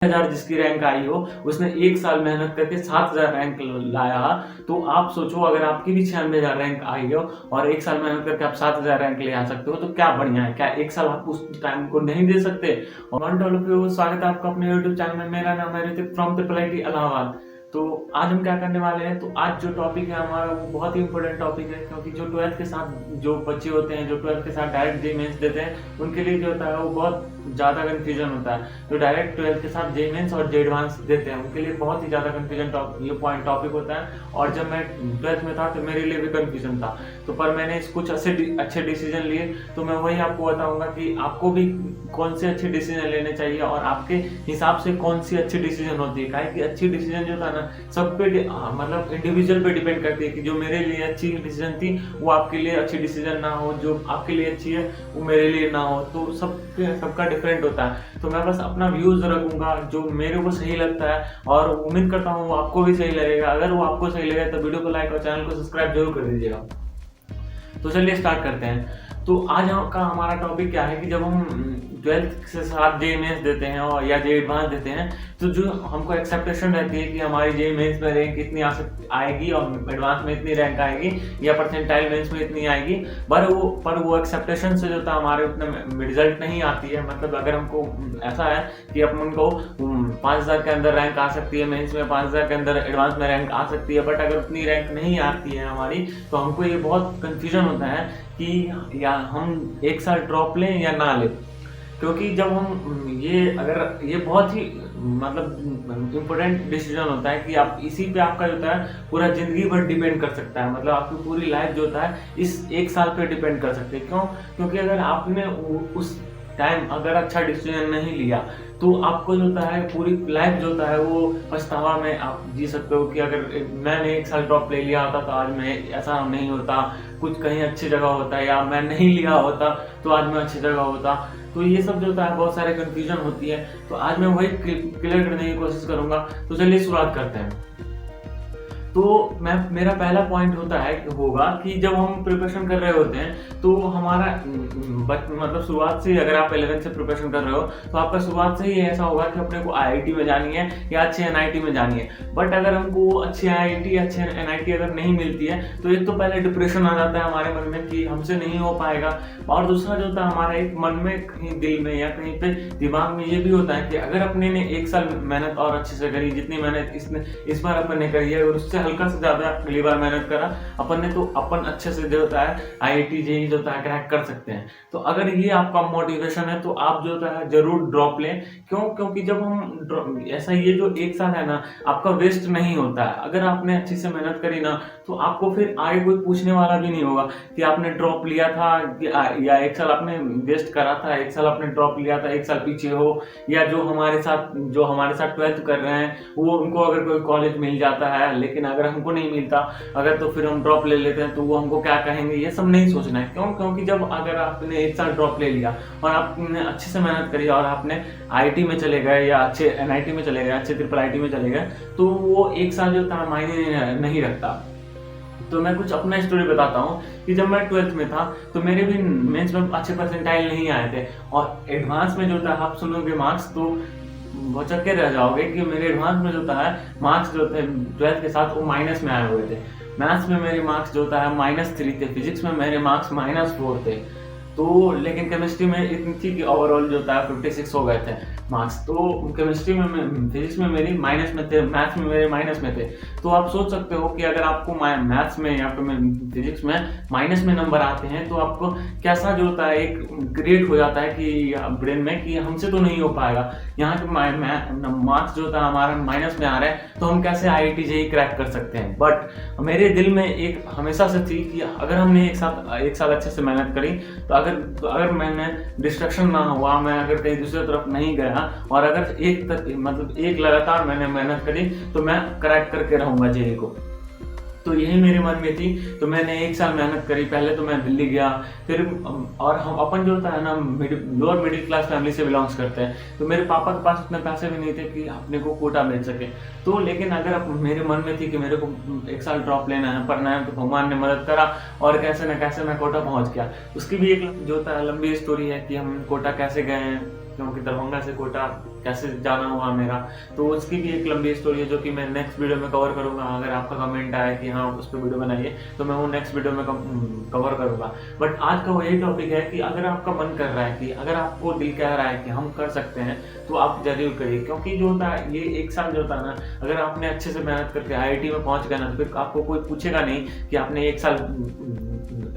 हजार जिसकी रैंक आई हो, उसने 1 साल मेहनत करके 7000 रैंक लाया, तो आप सोचो अगर आपकी भी 96,000 रैंक आई हो और 1 साल मेहनत करके आप 7000 रैंक ले आ सकते हो, तो क्या बढ़िया है। क्या 1 साल आप उस टाइम को नहीं दे सकते? और स्वागत है आपका अपने यूट्यूब चैनल में। मेरा नाम है Hrithik from triple IT Allahabad. तो आज हम क्या करने वाले हैं, तो आज जो टॉपिक है हमारा वो बहुत ही इंपॉर्टेंट टॉपिक है, क्योंकि जो 12th के साथ जो बच्चे होते हैं, जो 12th के साथ डायरेक्ट जेई मेंस देते हैं, उनके लिए जो होता है वो बहुत ज़्यादा कन्फ्यूजन होता है। जो डायरेक्ट 12th के साथ जेई मेंस और जेई एडवांस देते हैं, उनके लिए बहुत ही ज़्यादा कन्फ्यूजन ये पॉइंट टॉपिक होता है। और जब मैं 12th में था तो मेरे लिए भी कन्फ्यूजन था, तो पर मैंने कुछ अच्छे डिसीजन लिए, तो मैं वही आपको बताऊंगा कि आपको भी कौन से अच्छे डिसीजन लेने चाहिए और आपके हिसाब से कौन सी अच्छी डिसीजन होती है। काहे कि अच्छी डिसीजन जो था ना, सब पे मतलब इंडिविजुअल पे डिपेंड करती है कि जो मेरे लिए अच्छी डिसीजन थी वो आपके लिए अच्छी डिसीजन ना हो, जो आपके लिए अच्छी है वो मेरे लिए ना हो, तो सबका डिफरेंट होता है। तो मैं बस अपना व्यूज रखूंगा जो मेरे को सही लगता है, और उम्मीद करता हूँ वो आपको भी सही लगेगा। अगर वो आपको सही लगे तो वीडियो को लाइक और चैनल को सब्सक्राइब जरूर कर दीजिएगा। तो चलिए स्टार्ट करते हैं। तो आज का हमारा टॉपिक क्या है कि जब हम 12th के साथ जेई मेंस देते हैं और या जेई एडवांस देते हैं, तो जो हमको एक्सेप्टेशन रहती है कि हमारी जेई मेंस में रैंक इतनी आएगी और एडवांस में इतनी रैंक आएगी या परसेंटाइल मेंस में इतनी आएगी, पर वो एक्सेप्टेशन से जो था हमारे उतने रिजल्ट नहीं आती है। मतलब अगर हमको ऐसा है कि अपन को 5000 के अंदर रैंक आ सकती है मेंस में, 5000 के अंदर एडवांस में रैंक आ सकती है, बट अगर उतनी रैंक नहीं आती है हमारी, तो हमको ये बहुत कंफ्यूजन होता है कि या हम 1 साल ड्रॉप लें या ना लें। क्योंकि जब हम ये बहुत ही मतलब इम्पोर्टेंट डिसीजन होता है कि आप इसी पे आपका जो होता है पूरा जिंदगी भर डिपेंड कर सकता है। मतलब आपकी पूरी लाइफ जो होता है इस 1 साल पे डिपेंड कर सकते हैं। क्यों? क्योंकि अगर आपने उस टाइम अगर अच्छा डिसीजन नहीं लिया, तो आपको जो होता है पूरी लाइफ जो होता है वो पछतावा में आप जी सकते हो कि अगर मैंने 1 साल ड्रॉप ले लिया होता तो आज मैं ऐसा नहीं होता, कुछ कहीं अच्छी जगह होता, या मैं नहीं लिया होता तो आज मैं अच्छी जगह होता। तो ये सब जो होता है बहुत सारे कंफ्यूजन होती है, तो आज मैं वही क्लियर करने की कोशिश करूंगा। तो चलिए शुरुआत करते हैं। तो मेरा पहला पॉइंट होगा कि जब हम प्रिपरेशन कर रहे होते हैं तो हमारा मतलब शुरुआत से, अगर आप 11th से प्रिपरेशन कर रहे हो तो आपका शुरुआत से ही ऐसा होगा कि अपने को आईआईटी में जानी है या अच्छे एनआईटी में जानी है। बट अगर हमको अच्छी आईआईटी अच्छे एनआईटी अगर नहीं मिलती है, तो एक तो पहले डिप्रेशन आ जाता है हमारे मन में कि हमसे नहीं हो पाएगा, और दूसरा जो होता है हमारा एक मन में कहीं दिल में या कहीं पे दिमाग में ये भी होता है कि अगर अपने ने 1 साल मेहनत और अच्छे से करी, जितनी मेहनत इस बार अपन ने करी है और उससे हल्का से ज्यादा अगली बार मेहनत करा अपन ने, तो अपन अच्छे से जो होता है आईआईटी जेईई जो होता है क्रैक कर सकते हैं। तो अगर ये आपका मोटिवेशन है तो आप जो होता है जरूर ड्रॉप लें। क्यों? क्योंकि जब हम ऐसा, ये जो 1 साल है ना आपका वेस्ट नहीं होता है। अगर आपने अच्छी से मेहनत करी ना, तो आपको फिर आगे कोई पूछने वाला भी नहीं होगा कि आपने ड्रॉप लिया था या 1 साल आपने वेस्ट करा था, 1 साल आपने ड्रॉप लिया था, 1 साल पीछे हो। या जो हमारे साथ 12th कर रहे हैं वो, उनको अगर कोई कॉलेज मिल जाता है लेकिन अगर हमको नहीं मिलता, अगर तो फिर हम ड्रॉप ले लेते हैं तो वो हमको क्या कहेंगे, ये सब नहीं सोचना है। क्यों? क्योंकि जब अगर आपने 1 साल ड्रॉप ले लिया और आपने अच्छे से मेहनत करी और आपने आईआईटी में चले गए या अच्छे एनआईटी में चले गए, अच्छे ट्रिपल आईटी में चले गए, तो वो 1 साल जो था मायने नहीं रखता। तो मैं कुछ अपना स्टोरी बताता हूँ कि जब मैं 12th में था तो मेरे भी मेंस में अच्छे परसेंटाइल नहीं आए थे, और एडवांस में जो था आप सुनोगे मार्क्स तो भौचक के रह जाओगे कि मेरे एडवांस में जो था मार्क्स जो थे 12th के साथ वो माइनस में आए हुए थे। मैथ्स में मेरे मार्क्स जो था -3 थे, फिजिक्स में मेरे मार्क्स -4 थे। तो लेकिन केमिस्ट्री में इतनी थी कि ओवरऑल जो था 56 हो गए थे मार्क्स। तो केमिस्ट्री में, फिजिक्स में मेरी माइनस में थे, मैथ्स में मेरे माइनस में थे। तो आप सोच सकते हो कि अगर आपको मैथ्स में या फिर फिजिक्स में माइनस में नंबर आते हैं तो आपको कैसा जो होता है एक क्रिएट हो जाता है कि ब्रेन में कि हमसे तो नहीं हो पाएगा। यहाँ के मार्क्स जो था हमारा माइनस में आ रहा है तो हम कैसे आईआईटी जेईई क्रैक कर सकते हैं। बट मेरे दिल में एक हमेशा से थी कि अगर हमने एक साल अच्छे से मेहनत करी, तो अगर मैंने डिस्ट्रक्शन ना हुआ, मैं अगर कहीं दूसरी तरफ नहीं गया, और अगर एक लगातार मैंने मेहनत करी, तो मैं क्रैक करके रहूंगा जेईई को। तो यही मेरे मन में थी। तो मैंने 1 साल मेहनत करी। पहले तो मैं दिल्ली गया, फिर और हम अपन जो होता है ना लोअर मिडिल क्लास फैमिली से बिलोंग्स करते हैं, तो मेरे पापा के पास उतने पैसे भी नहीं थे कि अपने को कोटा मिल सके। तो लेकिन अगर मेरे मन में थी कि मेरे को 1 साल ड्रॉप लेना है, पढ़ना है, तो भगवान ने मदद करा और कैसे न कैसे मैं कोटा पहुंच गया। उसकी भी एक जो होता है लंबी स्टोरी है कि हम कोटा कैसे गए हैं, क्योंकि दरभंगा से कोटा कैसे जाना हुआ मेरा, तो उसकी भी एक लंबी स्टोरी है जो कि मैं नेक्स्ट वीडियो में कवर करूंगा। अगर आपका कमेंट आया कि हाँ उस पर वीडियो बनाइए तो मैं वो नेक्स्ट वीडियो में कवर करूंगा। बट आज का वही टॉपिक है कि अगर आपका मन कर रहा है, कि अगर आपको दिल कह रहा है कि हम कर सकते हैं, तो आप जरूर करिए। क्योंकि जो होता है ये 1 साल जो होता है ना, अगर आपने अच्छे से मेहनत करके IIT में पहुंच गए ना, तो फिर आपको कोई पूछेगा नहीं कि आपने 1 साल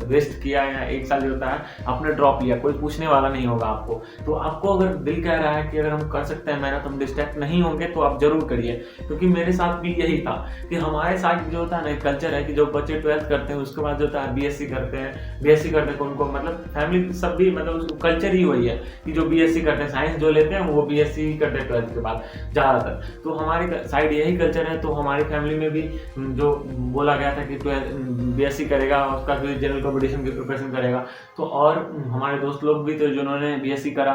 वेस्ट किया या 1 साल जो होता है आपने ड्रॉप लिया, कोई पूछने वाला नहीं होगा आपको। तो आपको अगर दिल कह रहा है कि अगर हम कर सकते हैं मेहनत, हम डिस्ट्रैक्ट नहीं होंगे, तो आप जरूर करिए। क्योंकि मेरे साथ भी यही था कि हमारे साथ जो होता है ना कल्चर है कि जो बच्चे 12th करते हैं उसके बाद जो होता है BSc करते हैं, BSc करते हैं उनको मतलब फैमिली सब भी मतलब कल्चर ही वही है कि जो BSc करते हैं, साइंस जो लेते हैं वो BSc ही करते हैं 12th के बाद ज़्यादातर। तो हमारी साइड यही कल्चर है। तो हमारी फैमिली में भी जो बोला गया था कि BSc करेगा उसका फिर जनरल कंपटीशन की प्रिपरेशन करेगा। तो और हमारे दोस्त लोग भी थे जिन्होंने BSc करा,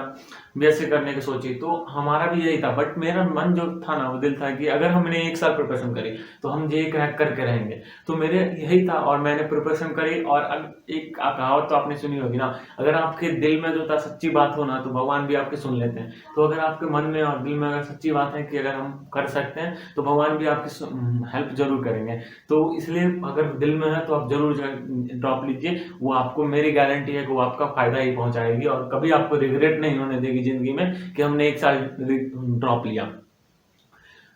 BSc करने की सोची, तो हमारा भी यही था। बट मेरा मन जो था ना वो दिल था कि अगर हमने 1 साल प्रिपरेशन करी तो हम ये क्रैक करके रहेंगे। तो मेरे यही था और मैंने प्रिपरेशन करी। और अब एक कहावत तो आपने सुनी होगी ना, अगर आपके दिल में जो था सच्ची बात हो ना, तो भगवान भी आपके सुन लेते हैं। तो अगर आपके मन में और दिल में अगर सच्ची बात है कि अगर हम कर सकते हैं, तो भगवान भी आपकी हेल्प जरूर करेंगे। तो इसलिए अगर दिल में है तो आप जरूर ड्रॉप लीजिए, वो आपको मेरी गारंटी है कि वो आपका फायदा ही पहुंचाएगी और कभी आपको रिग्रेट नहीं होने देगी जिंदगी में कि हमने 1 साल ड्रॉप लिया।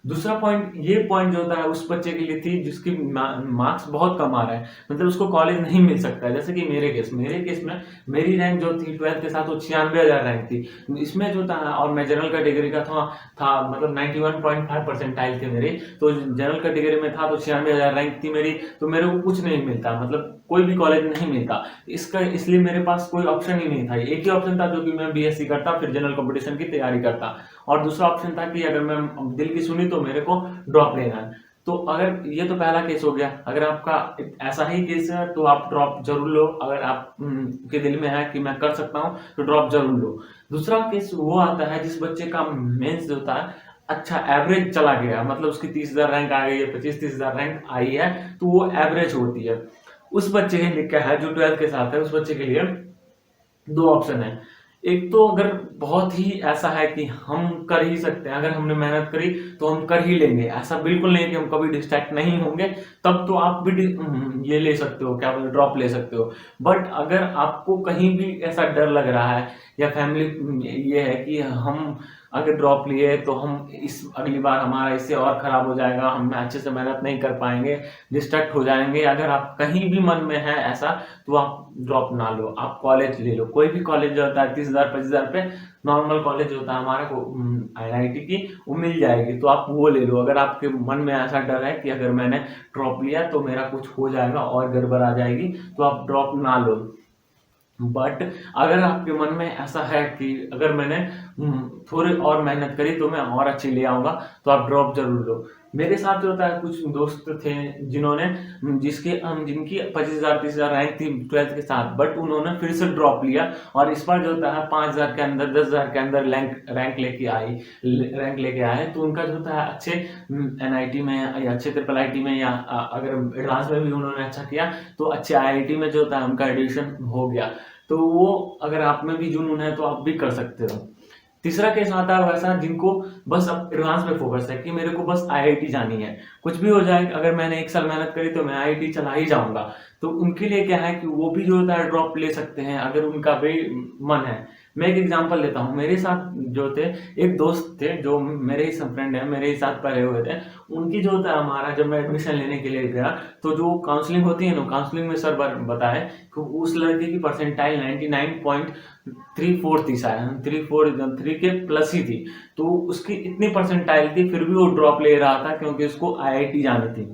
दूसरा पॉइंट, ये पॉइंट जो होता है उस बच्चे के लिए थी जिसकी मार्क्स बहुत कम आ रहा है, मतलब उसको कॉलेज नहीं मिल सकता है। जैसे कि मेरे केस में मेरी रैंक जो थी 12th के साथ वो 96,000 रैंक थी। इसमें जो था और मैं जनरल कैटेगरी का था मतलब 91.5 परसेंटाइल थे मेरे। तो जनरल कैटेगरी में था तो 96,000 रैंक थी मेरी। तो मेरे को कुछ नहीं मिलता, मतलब कोई भी कॉलेज नहीं मिलता इसलिए मेरे पास कोई ऑप्शन ही नहीं था। एक ही ऑप्शन था जो कि मैं BSc करता, फिर जनरल कंपटीशन की तैयारी करता। और दूसरा ऑप्शन था कि अगर मैं दिल की सुनी तो मेरे को ड्रॉप लेना है। तो अगर ये तो पहला केस हो गया, अगर आपका ऐसा ही केस है तो आप ड्रॉप जरूर लो। अगर आप के दिल में है कि मैं कर सकता हूँ तो ड्रॉप जरूर लो। दूसरा केस वो आता है जिस बच्चे का मेंस जो होता है अच्छा एवरेज चला गया, मतलब उसकी 30,000 रैंक आ गई है, 25-30,000 रैंक आई है, तो वो एवरेज होती है। उस बच्चे के लिए क्या है जो 12th के साथ है, उस बच्चे के लिए 2 ऑप्शन है। एक तो अगर बहुत ही ऐसा है कि हम कर ही सकते हैं, अगर हमने मेहनत करी तो हम कर ही लेंगे, ऐसा बिल्कुल नहीं कि हम कभी डिस्ट्रैक्ट नहीं होंगे, तब तो आप भी ये ले सकते हो, क्या बोलते ड्रॉप ले सकते हो। बट अगर आपको कहीं भी ऐसा डर लग रहा है या फैमिली ये है कि हम अगर ड्रॉप लिए तो हम इस अगली बार हमारा इससे और खराब हो जाएगा, हम अच्छे से मेहनत नहीं कर पाएंगे, डिस्ट्रैक्ट हो जाएंगे, अगर आप कहीं भी मन में है ऐसा, तो आप ड्रॉप ना लो, आप कॉलेज ले लो। कोई भी कॉलेज जो होता है 30,000-25,000 पे नॉर्मल कॉलेज होता है हमारा को IIT की, वो मिल जाएगी, तो आप वो ले लो। अगर आपके मन में ऐसा डर है कि अगर मैंने ड्रॉप लिया तो मेरा कुछ हो जाएगा और गड़बड़ आ जाएगी, तो आप ड्रॉप ना लो। बट अगर आपके मन में ऐसा है कि अगर मैंने थोड़ी और मेहनत करी तो मैं और अच्छी ले आऊंगा, तो आप ड्रॉप जरूर लो। मेरे साथ जो होता है कुछ दोस्त थे जिन्होंने जिनकी 25,000-30,000 रैंक थी 12th के साथ, बट उन्होंने फिर से ड्रॉप लिया और इस बार जो होता है 5,000 के अंदर 10,000 के अंदर रैंक लेके आए। तो उनका जो होता है अच्छे NIT में या अच्छे IIIT में या अगर एडवांस में भी उन्होंने अच्छा किया तो अच्छे IIT में जो होता है उनका एडमिशन हो गया। तो वो अगर आप में भी जुनून है तो आप भी कर सकते हो। तीसरा केस आता है वैसा जिनको बस अब एडवांस में फोकस है कि मेरे को बस IIT जानी है, कुछ भी हो जाए, अगर मैंने 1 साल मेहनत करी तो मैं IIT चला ही जाऊंगा। तो उनके लिए क्या है कि वो भी जो होता है ड्रॉप ले सकते हैं अगर उनका भी मन है। मैं एक एग्जांपल लेता हूँ, मेरे साथ जो थे एक दोस्त थे जो मेरे ही फ्रेंड है, मेरे ही साथ पढ़े हुए थे। उनकी जो होता है हमारा जब मैं एडमिशन लेने के लिए गया तो जो काउंसलिंग होती है ना, काउंसलिंग में सर बताए कि उस लड़के की परसेंटाइल 99.34 थी, शायद 3 के प्लस ही थी। तो उसकी इतनी परसेंटाइल थी फिर भी वो ड्रॉप ले रहा था क्योंकि उसको IIT जानी थी।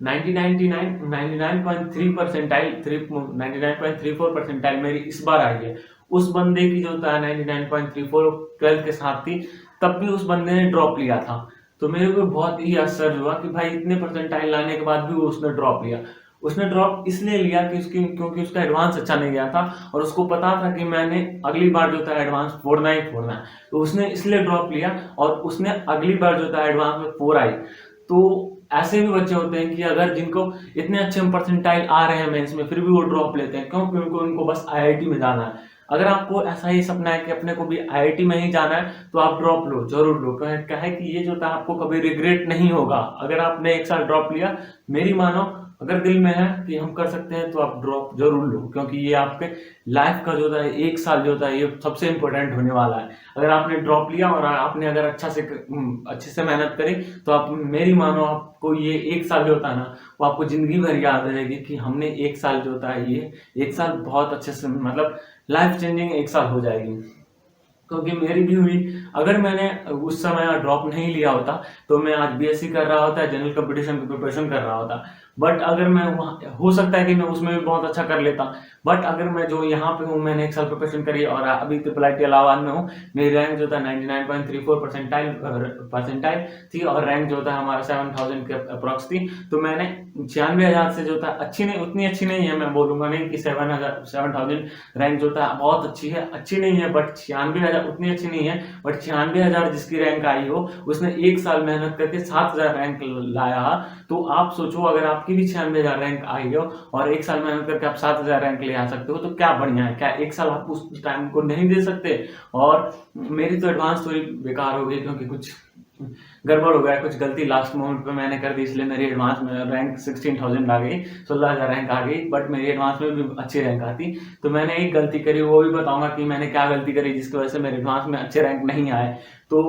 99.3 परसेंटाइल 99.34 परसेंटाइल मेरी इस बार आई है। उस बंदे की जो था 99.34 12th के साथ थी, तब भी उस बंदे ने ड्रॉप लिया था। तो मेरे को बहुत ही आश्चर्य हुआ कि भाई इतने परसेंटाइल लाने के बाद भी वो उसने ड्रॉप लिया। उसने ड्रॉप इसलिए लिया कि क्योंकि उसका एडवांस अच्छा नहीं गया था और उसको पता था कि मैंने अगली बार जो था एडवांस फोड़ना ही फोड़ना है, तो उसने इसलिए ड्रॉप लिया और उसने अगली बार जो था एडवांस में 4 आई। तो ऐसे भी बच्चे होते हैं कि अगर जिनको इतने अच्छे परसेंटाइल आ रहे हैं मेंस में फिर भी वो ड्रॉप लेते हैं, क्योंकि उनको बस IIT में जाना है। अगर आपको ऐसा ही सपना है कि अपने को भी आईआईटी में ही जाना है तो आप ड्रॉप लो, जरूर लो। क्या है कि ये जो था आपको कभी रिग्रेट नहीं होगा अगर आपने एक साल ड्रॉप लिया। मेरी मानो, अगर दिल में है कि हम कर सकते हैं तो आप ड्रॉप जरूर लो, क्योंकि ये आपके लाइफ का जो है एक साल जो था ये सबसे इंपॉर्टेंट होने वाला है। अगर आपने ड्रॉप लिया और आपने अगर अच्छे से मेहनत करी तो आप मेरी मानो आपको ये एक साल जो था ना वो आपको जिंदगी भर याद रहेगी कि हमने एक साल जो था ये एक साल बहुत अच्छे से, मतलब लाइफ चेंजिंग एक साल हो जाएगी। क्योंकि मेरी भी हुई। अगर मैंने उस समय ड्रॉप नहीं लिया होता तो मैं आज बीएससी कर रहा होता, जनरल कंपटीशन की प्रिपरेशन कर रहा होता। बट अगर मैं वहाँ, हो सकता है कि मैं उसमें भी बहुत अच्छा कर लेता। बट अगर मैं जो यहाँ पे हूँ, मैंने एक साल प्रिपरेशन करी और अभी ट्रिपल आईटी इलाहाबाद में हूँ, मेरी रैंक जो था 99.34 परसेंटाइल थी और रैंक जो था हमारा 7000 के अप्रॉक्स थी। तो मैंने 96,000 से जो था अच्छी नहीं, उतनी अच्छी नहीं है, मैं बोलूंगा नहीं कि 7000 रैंक जो था बहुत अच्छी है, अच्छी नहीं है, बट 96,000 उतनी अच्छी नहीं है। बट 96,000 जिसकी रैंक आई हो उसने एक साल मेहनत करके 7,000 रैंक लाया। तो आप सोचो अगर आपकी भी 96,000 रैंक आई हो और एक साल मेहनत करके आप 7,000 रैंक ले आ सकते हो तो क्या बढ़िया है। क्या एक साल आप उस टाइम को नहीं दे सकते? और मेरी तो एडवांस थोड़ी बेकार हो गई क्योंकि कुछ गड़बड़ हो गया, कुछ गलती लास्ट मोमेंट पे मैंने कर दी, इसलिए मेरी एडवांस में रैंक 16,000 आ गई, 16,000 रैंक आ गई। बट मेरी एडवांस में भी अच्छी रैंक आती। तो मैंने एक गलती करी, वो भी बताऊंगा कि मैंने क्या गलती करी जिसकी वजह से मेरे एडवांस में अच्छे रैंक नहीं आए। तो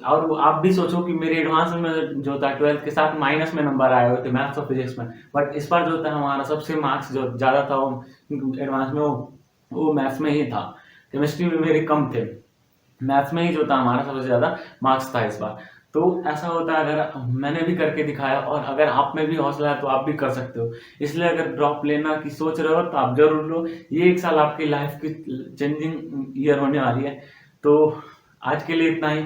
और आप भी सोचो कि मेरे एडवांस में जो था 12th के साथ माइनस में नंबर आए हुए थे मैथ्स और फिजिक्स में। बट इस बार जो था हमारा सबसे मार्क्स जो ज्यादा था वो एडवांस में वो मैथ्स में ही था। केमिस्ट्री में मेरे कम थे, मैथ्स में ही जो था हमारा सबसे ज्यादा मार्क्स था इस बार। तो ऐसा होता है, अगर मैंने भी करके दिखाया और अगर आप में भी हौसला है तो आप भी कर सकते हो। इसलिए अगर ड्रॉप लेना की सोच रहे हो तो आप जरूर लो, ये एक साल आपकी लाइफ की चेंजिंग ईयर होने वाली है। तो आज के लिए इतना ही।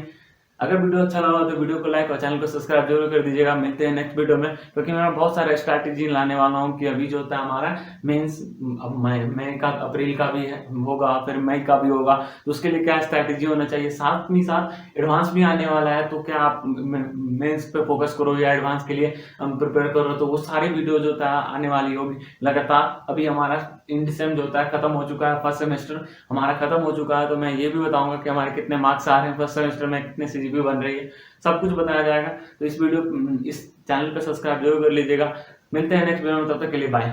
अगर वीडियो अच्छा लगा तो वीडियो को लाइक और चैनल को सब्सक्राइब जरूर कर दीजिएगा। मिलते हैं नेक्स्ट वीडियो में, क्योंकि मैं बहुत सारे स्ट्रैटेजी लाने वाला हूँ कि अभी जो होता है हमारा मेंस, अब मई का, अप्रैल का भी होगा, फिर मई का भी होगा, तो उसके लिए क्या स्ट्रैटेजी होना चाहिए। साथ ही साथ एडवांस भी आने वाला है, तो क्या आप मेंस पे फोकस करो या एडवांस के लिए प्रिपेयर करो, तो वो सारी वीडियो जो होता है आने वाली होगी लगातार। अभी हमारा इंड सेम जो होता है खत्म हो चुका है, फर्स्ट सेमेस्टर हमारा खत्म हो चुका है, तो मैं ये भी बताऊंगा कि हमारे कितने मार्क्स आ रहे हैं फर्स्ट सेमेस्टर में, कितने सीजीपी बन रही है, सब कुछ बताया जाएगा। तो इस चैनल पे सब्सक्राइब जरूर कर लीजिएगा। मिलते हैं नेक्स्ट वीडियो में, तब तक के लिए बाय।